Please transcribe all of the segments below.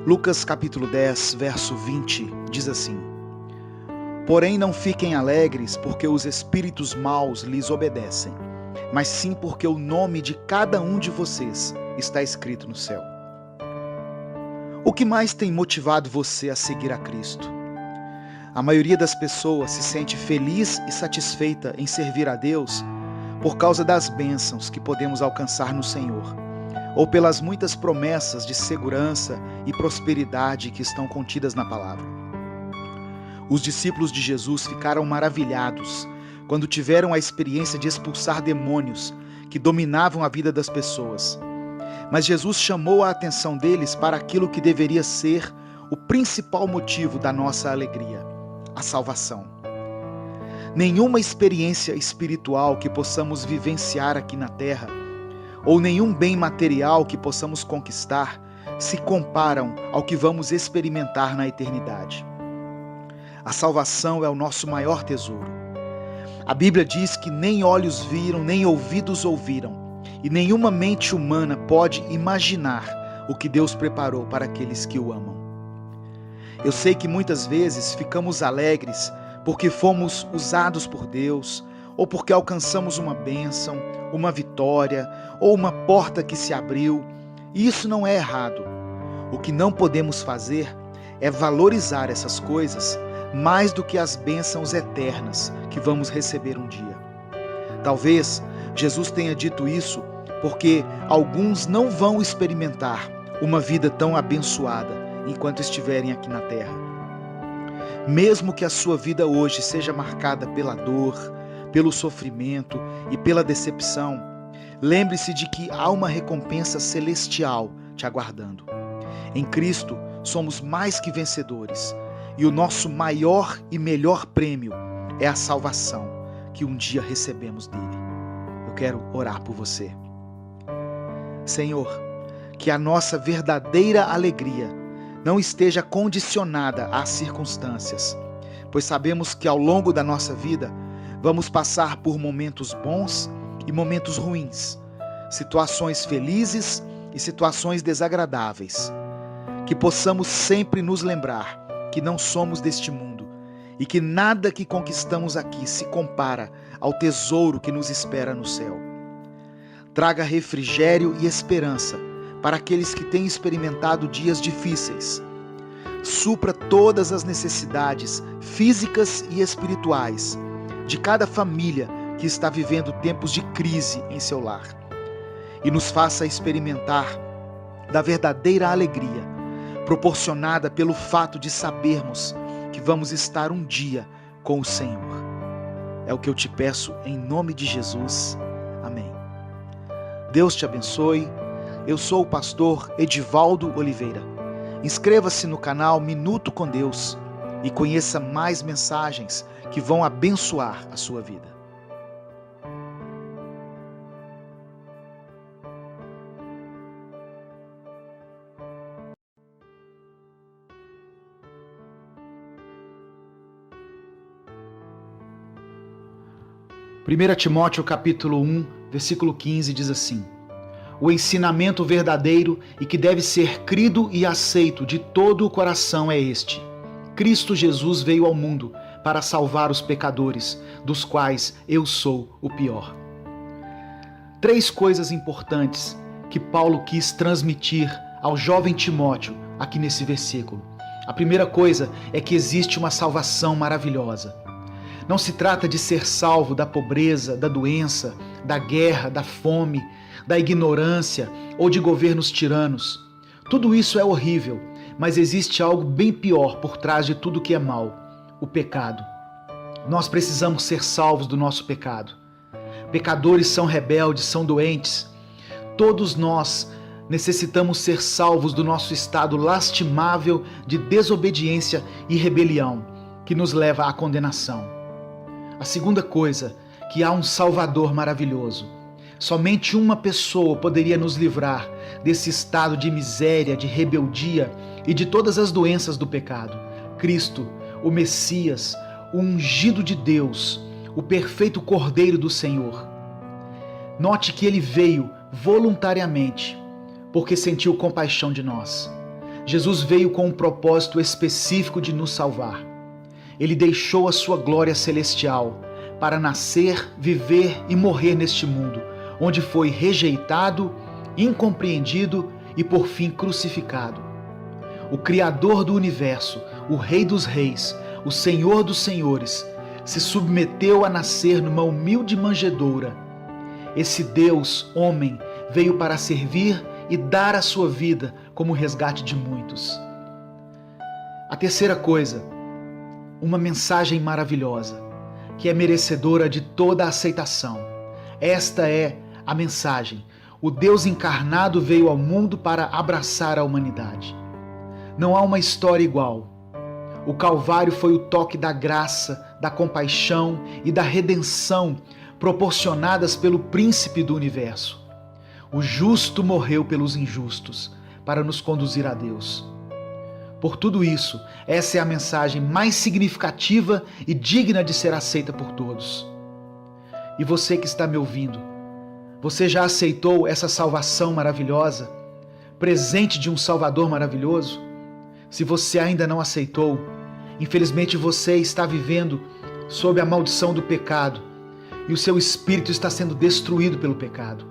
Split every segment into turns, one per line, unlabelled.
Lucas capítulo 10, verso 20, diz assim: Porém não fiquem alegres porque os espíritos maus lhes obedecem, mas sim porque o nome de cada um de vocês está escrito no céu. O que mais tem motivado você a seguir a Cristo? A maioria das pessoas se sente feliz e satisfeita em servir a Deus por causa das bênçãos que podemos alcançar no Senhor, ou pelas muitas promessas de segurança e prosperidade que estão contidas na palavra. Os discípulos de Jesus ficaram maravilhados quando tiveram a experiência de expulsar demônios que dominavam a vida das pessoas. Mas Jesus chamou a atenção deles para aquilo que deveria ser o principal motivo da nossa alegria: a salvação. Nenhuma experiência espiritual que possamos vivenciar aqui na terra, ou nenhum bem material que possamos conquistar, se comparam ao que vamos experimentar na eternidade. A salvação é o nosso maior tesouro. A Bíblia diz que nem olhos viram, nem ouvidos ouviram, e nenhuma mente humana pode imaginar o que Deus preparou para aqueles que o amam. Eu sei que muitas vezes ficamos alegres porque fomos usados por Deus, ou porque alcançamos uma bênção, uma vitória, ou uma porta que se abriu, e isso não é errado. O que não podemos fazer é valorizar essas coisas mais do que as bênçãos eternas que vamos receber um dia. Talvez Jesus tenha dito isso porque alguns não vão experimentar uma vida tão abençoada enquanto estiverem aqui na terra. Mesmo que a sua vida hoje seja marcada pela dor, pelo sofrimento e pela decepção, lembre-se de que há uma recompensa celestial te aguardando. Em Cristo somos mais que vencedores, e o nosso maior e melhor prêmio é a salvação que um dia recebemos dele. Eu quero orar por você. Senhor, que a nossa verdadeira alegria não esteja condicionada às circunstâncias, pois sabemos que ao longo da nossa vida vamos passar por momentos bons e momentos ruins, situações felizes e situações desagradáveis. Que possamos sempre nos lembrar que não somos deste mundo e que nada que conquistamos aqui se compara ao tesouro que nos espera no céu. Traga refrigério e esperança para aqueles que têm experimentado dias difíceis. Supra todas as necessidades físicas e espirituais de cada família que está vivendo tempos de crise em seu lar. E nos faça experimentar da verdadeira alegria, proporcionada pelo fato de sabermos que vamos estar um dia com o Senhor. É o que eu te peço em nome de Jesus. Amém. Deus te abençoe. Eu sou o pastor Edivaldo Oliveira. Inscreva-se no canal Minuto com Deus e conheça mais mensagens que vão abençoar a sua vida. Primeira Timóteo capítulo 1, versículo 15 diz assim: O ensinamento verdadeiro e que deve ser crido e aceito de todo o coração é este: Cristo Jesus veio ao mundo para salvar os pecadores, dos quais eu sou o pior. 3 coisas importantes que Paulo quis transmitir ao jovem Timóteo aqui nesse versículo. A primeira coisa é que existe uma salvação maravilhosa. Não se trata de ser salvo da pobreza, da doença, da guerra, da fome, da ignorância ou de governos tiranos. Tudo isso é horrível, mas existe algo bem pior por trás de tudo que é mal: o pecado. Nós precisamos ser salvos do nosso pecado. Pecadores são rebeldes, são doentes. Todos nós necessitamos ser salvos do nosso estado lastimável de desobediência e rebelião, que nos leva à condenação. A segunda coisa, que há um Salvador maravilhoso. Somente uma pessoa poderia nos livrar desse estado de miséria, de rebeldia e de todas as doenças do pecado: Cristo, o Messias, o ungido de Deus, o perfeito Cordeiro do Senhor. Note que ele veio voluntariamente, porque sentiu compaixão de nós. Jesus veio com um propósito específico de nos salvar. Ele deixou a sua glória celestial para nascer, viver e morrer neste mundo, onde foi rejeitado, incompreendido e por fim crucificado. O Criador do universo, o Rei dos Reis, o Senhor dos Senhores, se submeteu a nascer numa humilde manjedoura. Esse Deus, homem, veio para servir e dar a sua vida como resgate de muitos. A terceira coisa, uma mensagem maravilhosa, que é merecedora de toda a aceitação. Esta é a mensagem. O Deus encarnado veio ao mundo para abraçar a humanidade. Não há uma história igual. O Calvário foi o toque da graça, da compaixão e da redenção proporcionadas pelo Príncipe do Universo. O justo morreu pelos injustos para nos conduzir a Deus. Por tudo isso, essa é a mensagem mais significativa e digna de ser aceita por todos. E você que está me ouvindo, você já aceitou essa salvação maravilhosa, presente de um Salvador maravilhoso? Se você ainda não aceitou, infelizmente você está vivendo sob a maldição do pecado e o seu espírito está sendo destruído pelo pecado.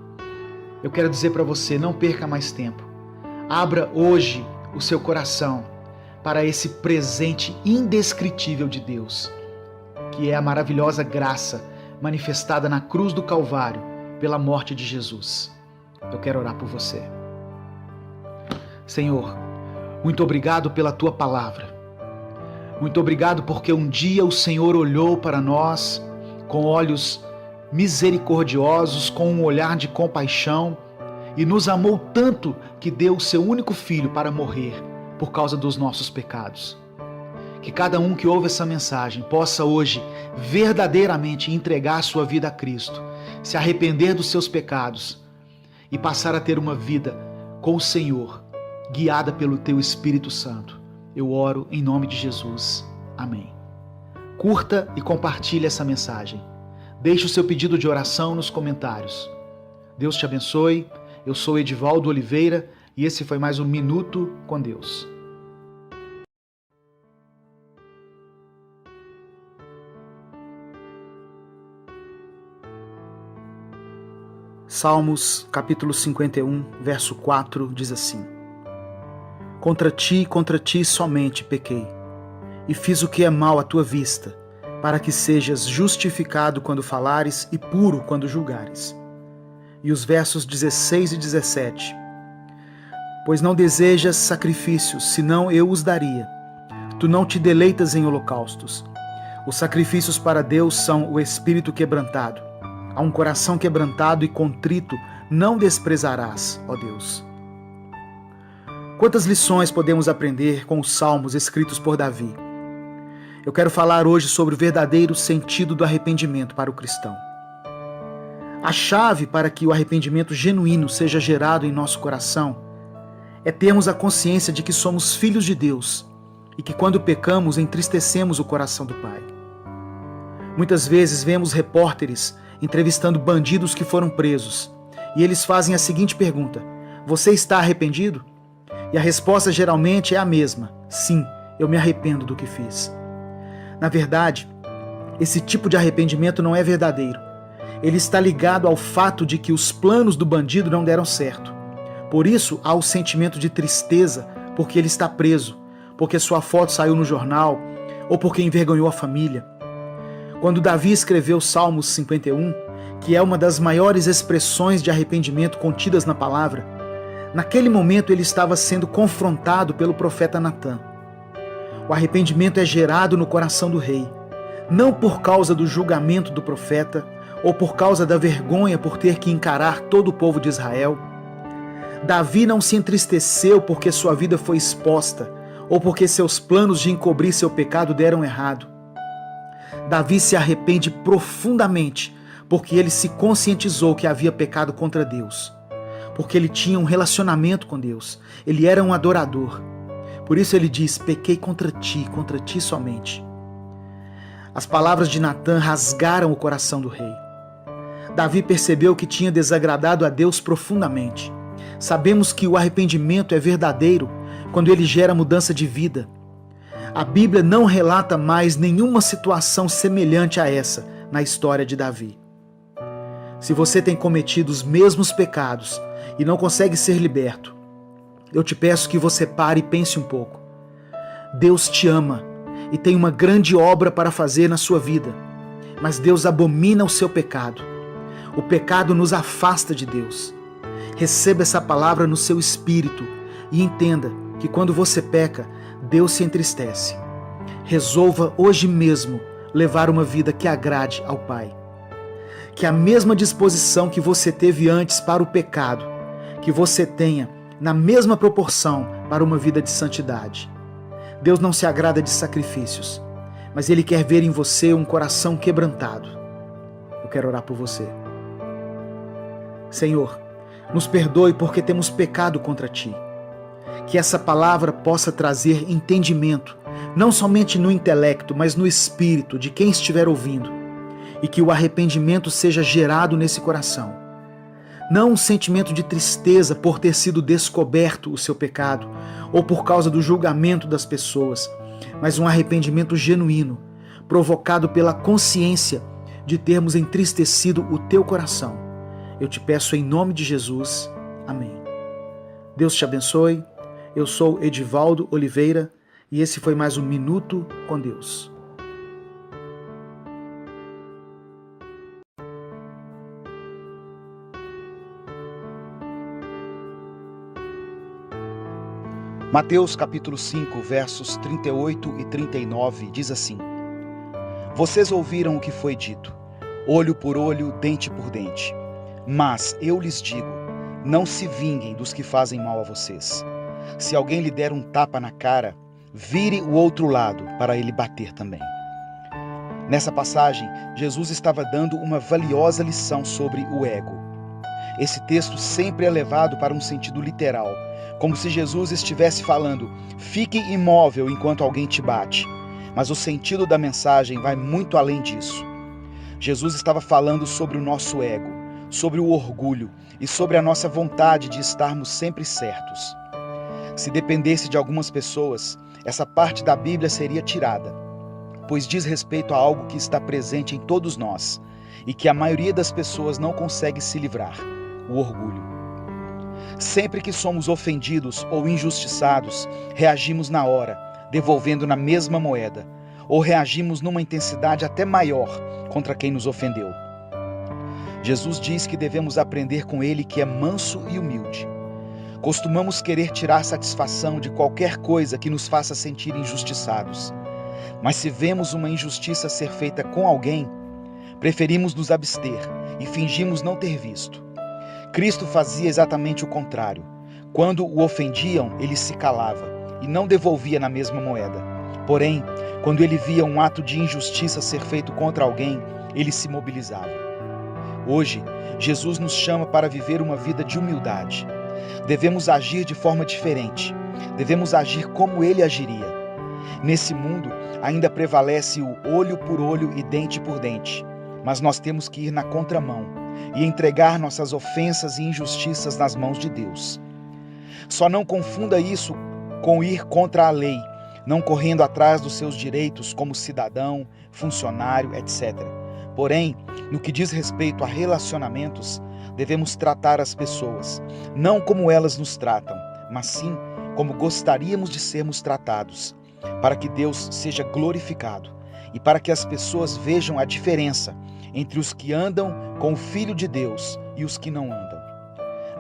Eu quero dizer para você, não perca mais tempo. Abra hoje o seu coração para esse presente indescritível de Deus, que é a maravilhosa graça manifestada na cruz do Calvário pela morte de Jesus. Eu quero orar por você. Senhor, muito obrigado pela tua palavra. Muito obrigado porque um dia o Senhor olhou para nós com olhos misericordiosos, com um olhar de compaixão e nos amou tanto que deu o seu único filho para morrer por causa dos nossos pecados. Que cada um que ouve essa mensagem possa hoje verdadeiramente entregar sua vida a Cristo, se arrepender dos seus pecados e passar a ter uma vida com o Senhor, guiada pelo teu Espírito Santo. Eu oro em nome de Jesus. Amém. Curta e compartilhe essa mensagem. Deixe o seu pedido de oração nos comentários. Deus te abençoe. Eu sou Edivaldo Oliveira e esse foi mais um Minuto com Deus. Salmos capítulo 51, verso 4 diz assim: contra ti somente pequei, e fiz o que é mal à tua vista, para que sejas justificado quando falares e puro quando julgares. E os versos 16 e 17: pois não desejas sacrifícios, senão eu os daria. Tu não te deleitas em holocaustos. Os sacrifícios para Deus são o espírito quebrantado. A um coração quebrantado e contrito não desprezarás, ó Deus. Quantas lições podemos aprender com os salmos escritos por Davi? Eu quero falar hoje sobre o verdadeiro sentido do arrependimento para o cristão. A chave para que o arrependimento genuíno seja gerado em nosso coração é termos a consciência de que somos filhos de Deus e que quando pecamos entristecemos o coração do Pai. Muitas vezes vemos repórteres entrevistando bandidos que foram presos e eles fazem a seguinte pergunta: você está arrependido? E a resposta geralmente é a mesma: sim, eu me arrependo do que fiz. Na verdade, esse tipo de arrependimento não é verdadeiro. Ele está ligado ao fato de que os planos do bandido não deram certo. Por isso há o sentimento de tristeza porque ele está preso, porque sua foto saiu no jornal ou porque envergonhou a família. Quando Davi escreveu o Salmos 51, que é uma das maiores expressões de arrependimento contidas na palavra, naquele momento ele estava sendo confrontado pelo profeta Natã. O arrependimento é gerado no coração do rei, não por causa do julgamento do profeta ou por causa da vergonha por ter que encarar todo o povo de Israel. Davi não se entristeceu porque sua vida foi exposta ou porque seus planos de encobrir seu pecado deram errado. Davi se arrepende profundamente porque ele se conscientizou que havia pecado contra Deus, porque ele tinha um relacionamento com Deus, ele era um adorador. Por isso ele diz: pequei contra ti somente. As palavras de Natã rasgaram o coração do rei. Davi percebeu que tinha desagradado a Deus profundamente. Sabemos que o arrependimento é verdadeiro quando ele gera mudança de vida. A Bíblia não relata mais nenhuma situação semelhante a essa na história de Davi. Se você tem cometido os mesmos pecados e não consegue ser liberto, eu te peço que você pare e pense um pouco. Deus te ama e tem uma grande obra para fazer na sua vida, mas Deus abomina o seu pecado. O pecado nos afasta de Deus. Receba essa palavra no seu espírito e entenda que quando você peca, Deus se entristece. Resolva hoje mesmo levar uma vida que agrade ao Pai. Que a mesma disposição que você teve antes para o pecado, que você tenha na mesma proporção para uma vida de santidade. Deus não se agrada de sacrifícios, mas Ele quer ver em você um coração quebrantado. Eu quero orar por você. Senhor, nos perdoe porque temos pecado contra Ti. Que essa palavra possa trazer entendimento, não somente no intelecto, mas no espírito de quem estiver ouvindo, e que o arrependimento seja gerado nesse coração. Não um sentimento de tristeza por ter sido descoberto o seu pecado, ou por causa do julgamento das pessoas, mas um arrependimento genuíno, provocado pela consciência de termos entristecido o teu coração. Eu te peço em nome de Jesus. Amém. Deus te abençoe. Eu sou Edivaldo Oliveira e esse foi mais um Minuto com Deus. Mateus capítulo 5, versos 38 e 39 diz assim: Vocês ouviram o que foi dito, olho por olho, dente por dente. Mas eu lhes digo, não se vinguem dos que fazem mal a vocês. Se alguém lhe der um tapa na cara, vire o outro lado para ele bater também. Nessa passagem, Jesus estava dando uma valiosa lição sobre o ego. Esse texto sempre é levado para um sentido literal, como se Jesus estivesse falando, fique imóvel enquanto alguém te bate. Mas o sentido da mensagem vai muito além disso. Jesus estava falando sobre o nosso ego, sobre o orgulho e sobre a nossa vontade de estarmos sempre certos. Se dependesse de algumas pessoas, essa parte da Bíblia seria tirada, pois diz respeito a algo que está presente em todos nós e que a maioria das pessoas não consegue se livrar: o orgulho. Sempre que somos ofendidos ou injustiçados, reagimos na hora, devolvendo na mesma moeda, ou reagimos numa intensidade até maior contra quem nos ofendeu. Jesus diz que devemos aprender com Ele que é manso e humilde. Costumamos querer tirar satisfação de qualquer coisa que nos faça sentir injustiçados. Mas se vemos uma injustiça ser feita com alguém, preferimos nos abster e fingimos não ter visto. Cristo fazia exatamente o contrário. Quando o ofendiam, ele se calava e não devolvia na mesma moeda. Porém, quando ele via um ato de injustiça ser feito contra alguém, ele se mobilizava. Hoje, Jesus nos chama para viver uma vida de humildade. Devemos agir de forma diferente. Devemos agir como ele agiria. Nesse mundo, ainda prevalece o olho por olho e dente por dente. Mas nós temos que ir na contramão e entregar nossas ofensas e injustiças nas mãos de Deus. Só não confunda isso com ir contra a lei, não correndo atrás dos seus direitos como cidadão, funcionário, etc. Porém, no que diz respeito a relacionamentos, devemos tratar as pessoas, não como elas nos tratam, mas sim como gostaríamos de sermos tratados, para que Deus seja glorificado e para que as pessoas vejam a diferença entre os que andam com o Filho de Deus e os que não andam.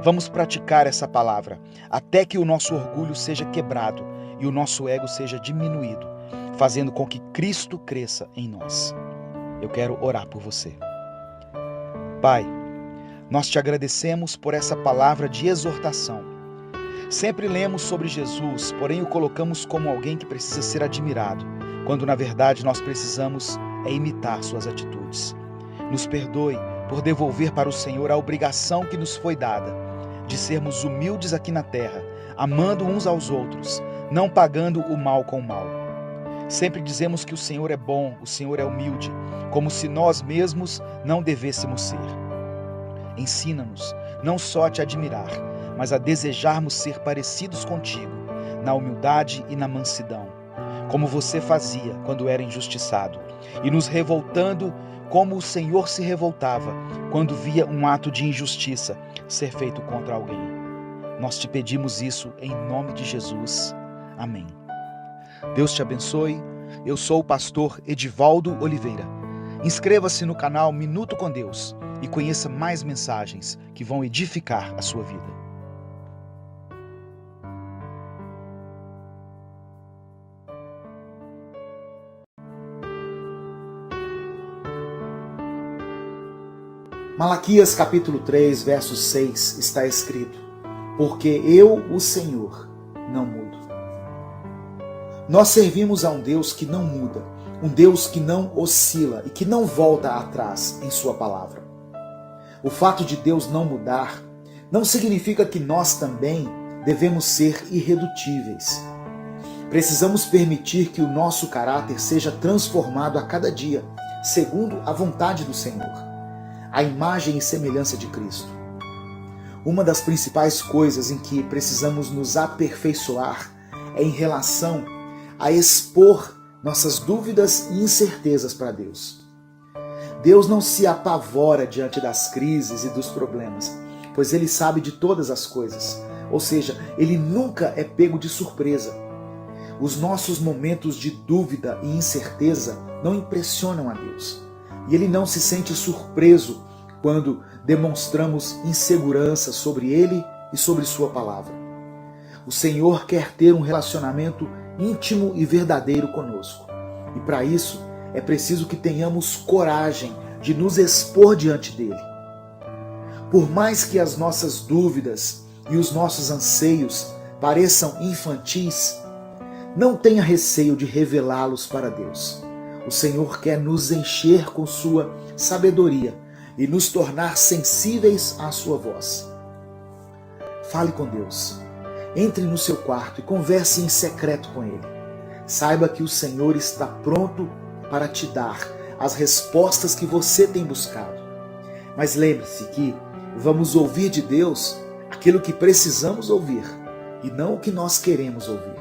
Vamos praticar essa palavra até que o nosso orgulho seja quebrado e o nosso ego seja diminuído, fazendo com que Cristo cresça em nós. Eu quero orar por você. Pai, nós te agradecemos por essa palavra de exortação. Sempre lemos sobre Jesus, porém o colocamos como alguém que precisa ser admirado, quando na verdade nós precisamos imitar suas atitudes. Nos perdoe por devolver para o Senhor a obrigação que nos foi dada, de sermos humildes aqui na terra, amando uns aos outros, não pagando o mal com o mal. Sempre dizemos que o Senhor é bom, o Senhor é humilde, como se nós mesmos não devêssemos ser. Ensina-nos não só a te admirar, mas a desejarmos ser parecidos contigo, na humildade e na mansidão, como você fazia quando era injustiçado, e nos revoltando como o Senhor se revoltava quando via um ato de injustiça ser feito contra alguém. Nós te pedimos isso em nome de Jesus. Amém. Deus te abençoe. Eu sou o pastor Edivaldo Oliveira. Inscreva-se no canal Minuto com Deus e conheça mais mensagens que vão edificar a sua vida. Malaquias capítulo 3, verso 6 está escrito: porque eu, o Senhor, não mudo. Nós servimos a um Deus que não muda, um Deus que não oscila e que não volta atrás em sua palavra. O fato de Deus não mudar não significa que nós também devemos ser irredutíveis. Precisamos permitir que o nosso caráter seja transformado a cada dia, segundo a vontade do Senhor, a imagem e semelhança de Cristo. Uma das principais coisas em que precisamos nos aperfeiçoar é em relação a expor nossas dúvidas e incertezas para Deus. Deus não se apavora diante das crises e dos problemas, pois Ele sabe de todas as coisas, ou seja, Ele nunca é pego de surpresa. Os nossos momentos de dúvida e incerteza não impressionam a Deus, e Ele não se sente surpreso quando demonstramos insegurança sobre Ele e sobre Sua palavra. O Senhor quer ter um relacionamento íntimo e verdadeiro conosco. E para isso é preciso que tenhamos coragem de nos expor diante dele. Por mais que as nossas dúvidas e os nossos anseios pareçam infantis, não tenha receio de revelá-los para Deus. O Senhor quer nos encher com sua sabedoria e nos tornar sensíveis à sua voz. Fale com Deus. Entre no seu quarto e converse em secreto com Ele. Saiba que o Senhor está pronto para te dar as respostas que você tem buscado. Mas lembre-se que vamos ouvir de Deus aquilo que precisamos ouvir e não o que nós queremos ouvir.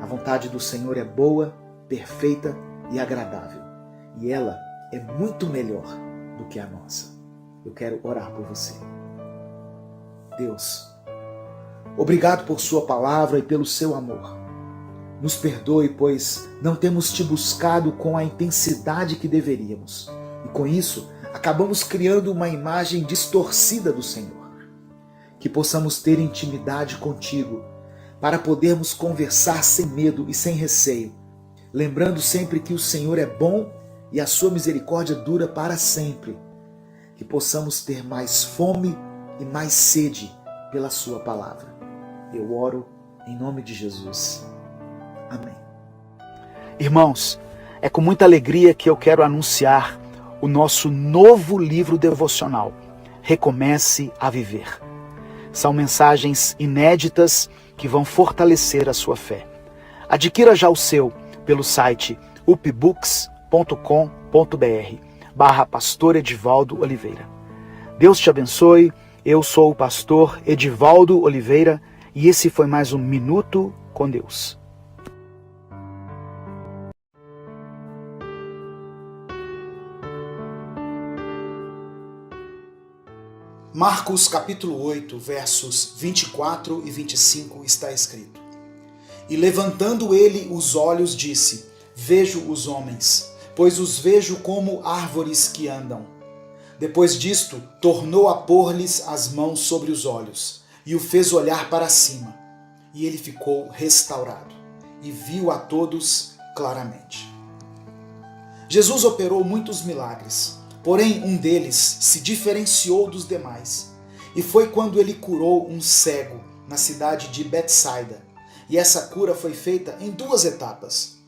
A vontade do Senhor é boa, perfeita e agradável. E ela é muito melhor do que a nossa. Eu quero orar por você. Deus, obrigado por sua palavra e pelo seu amor. Nos perdoe, pois não temos te buscado com a intensidade que deveríamos. E com isso, acabamos criando uma imagem distorcida do Senhor. Que possamos ter intimidade contigo, para podermos conversar sem medo e sem receio, lembrando sempre que o Senhor é bom e a sua misericórdia dura para sempre. Que possamos ter mais fome e mais sede pela sua palavra. Eu oro em nome de Jesus. Amém. Irmãos, é com muita alegria que eu quero anunciar o nosso novo livro devocional, Recomece a Viver. São mensagens inéditas que vão fortalecer a sua fé. Adquira já o seu pelo site upbooks.com.br/Pastor Edivaldo Oliveira. Deus te abençoe. Eu sou o pastor Edivaldo Oliveira e esse foi mais um Minuto com Deus. Marcos capítulo 8, versos 24 e 25 está escrito: E levantando ele os olhos, disse: Vejo os homens, pois os vejo como árvores que andam. Depois disto, tornou a pôr-lhes as mãos sobre os olhos, e o fez olhar para cima. E ele ficou restaurado, e viu a todos claramente. Jesus operou muitos milagres, porém um deles se diferenciou dos demais, e foi quando ele curou um cego na cidade de Betsaida. E essa cura foi feita em 2 etapas.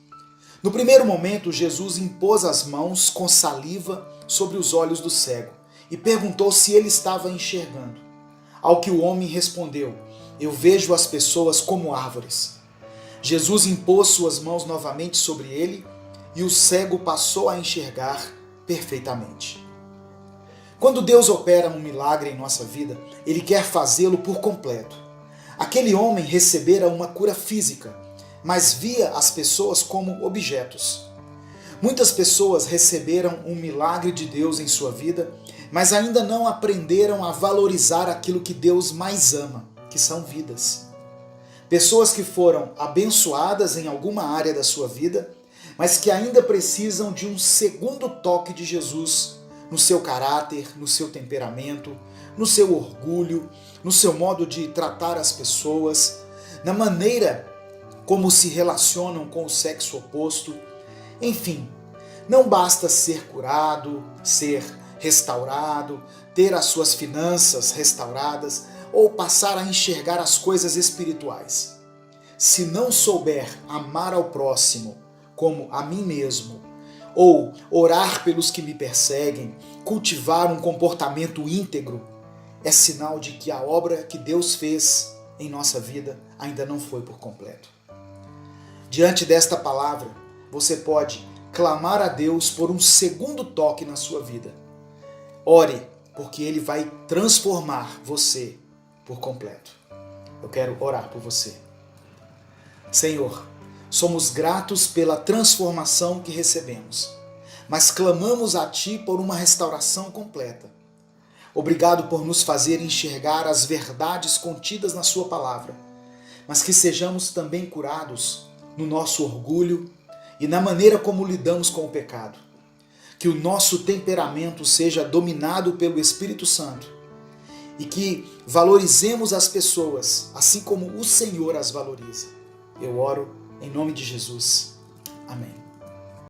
No primeiro momento, Jesus impôs as mãos com saliva sobre os olhos do cego e perguntou se ele estava enxergando. Ao que o homem respondeu: Eu vejo as pessoas como árvores. Jesus impôs suas mãos novamente sobre ele e o cego passou a enxergar perfeitamente. Quando Deus opera um milagre em nossa vida, Ele quer fazê-lo por completo. Aquele homem recebera uma cura física, mas via as pessoas como objetos. Muitas pessoas receberam um milagre de Deus em sua vida, mas ainda não aprenderam a valorizar aquilo que Deus mais ama, que são vidas. Pessoas que foram abençoadas em alguma área da sua vida, mas que ainda precisam de um segundo toque de Jesus no seu caráter, no seu temperamento, no seu orgulho, no seu modo de tratar as pessoas, na maneira como se relacionam com o sexo oposto. Enfim, não basta ser curado, ser restaurado, ter as suas finanças restauradas ou passar a enxergar as coisas espirituais. Se não souber amar ao próximo como a mim mesmo, ou orar pelos que me perseguem, cultivar um comportamento íntegro, é sinal de que a obra que Deus fez em nossa vida ainda não foi por completo. Diante desta palavra, você pode clamar a Deus por um segundo toque na sua vida. Ore, porque Ele vai transformar você por completo. Eu quero orar por você. Senhor, somos gratos pela transformação que recebemos, mas clamamos a Ti por uma restauração completa. Obrigado por nos fazer enxergar as verdades contidas na Sua palavra, mas que sejamos também curados no nosso orgulho e na maneira como lidamos com o pecado. Que o nosso temperamento seja dominado pelo Espírito Santo e que valorizemos as pessoas assim como o Senhor as valoriza. Eu oro em nome de Jesus. Amém.